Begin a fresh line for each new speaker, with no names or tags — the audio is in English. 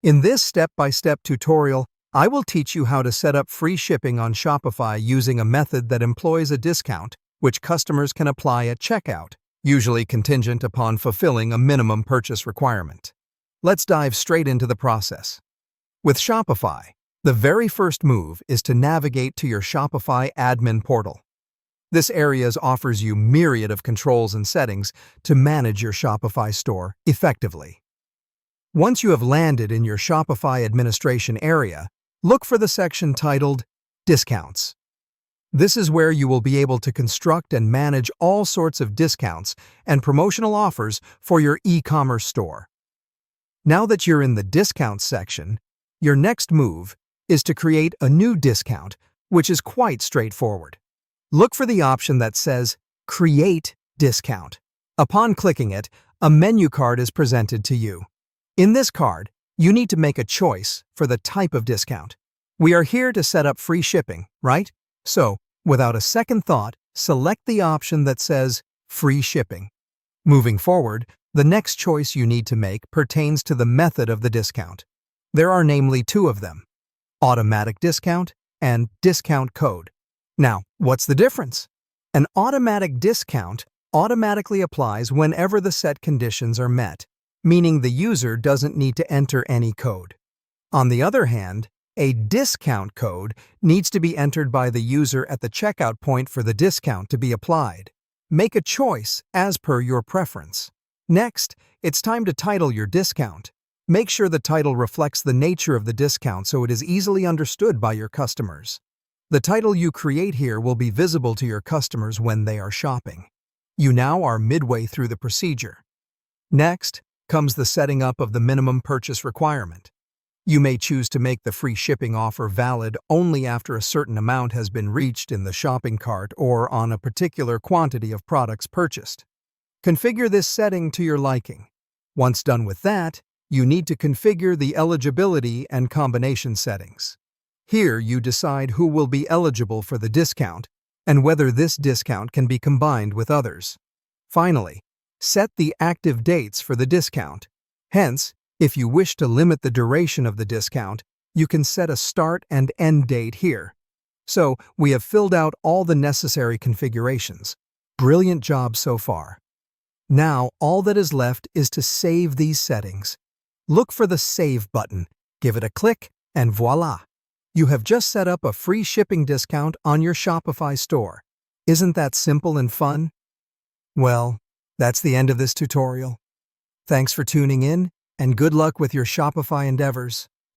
In this step-by-step tutorial, I will teach you how to set up free shipping on Shopify using a method that employs a discount, which customers can apply at checkout, usually contingent upon fulfilling a minimum purchase requirement. Let's dive straight into the process. With Shopify, the very first move is to navigate to your Shopify admin portal. This area offers you myriad of controls and settings to manage your Shopify store effectively. Once you have landed in your Shopify administration area, look for the section titled Discounts. This is where you will be able to construct and manage all sorts of discounts and promotional offers for your e-commerce store. Now that you're in the Discounts section, your next move is to create a new discount, which is quite straightforward. Look for the option that says Create Discount. Upon clicking it, a menu card is presented to you. In this card, you need to make a choice for the type of discount. We are here to set up free shipping, right? So, without a second thought, select the option that says Free Shipping. Moving forward, the next choice you need to make pertains to the method of the discount. There are namely two of them: automatic discount and discount code. Now, what's the difference? An automatic discount automatically applies whenever the set conditions are met, meaning the user doesn't need to enter any code. On the other hand, a discount code needs to be entered by the user at the checkout point for the discount to be applied. Make a choice as per your preference. Next, it's time to title your discount. Make sure the title reflects the nature of the discount so it is easily understood by your customers. The title you create here will be visible to your customers when they are shopping. You now are midway through the procedure. Next comes the setting up of the minimum purchase requirement. You may choose to make the free shipping offer valid only after a certain amount has been reached in the shopping cart or on a particular quantity of products purchased. Configure this setting to your liking. Once done with that, you need to configure the eligibility and combination settings. Here you decide who will be eligible for the discount and whether this discount can be combined with others. Finally, set the active dates for the discount. Hence, if you wish to limit the duration of the discount, you can set a start and end date here. So, we have filled out all the necessary configurations. Brilliant job so far. Now, all that is left is to save these settings. Look for the Save button, give it a click, and voila! You have just set up a free shipping discount on your Shopify store. Isn't that simple and fun? Well, that's the end of this tutorial. Thanks for tuning in, and good luck with your Shopify endeavors.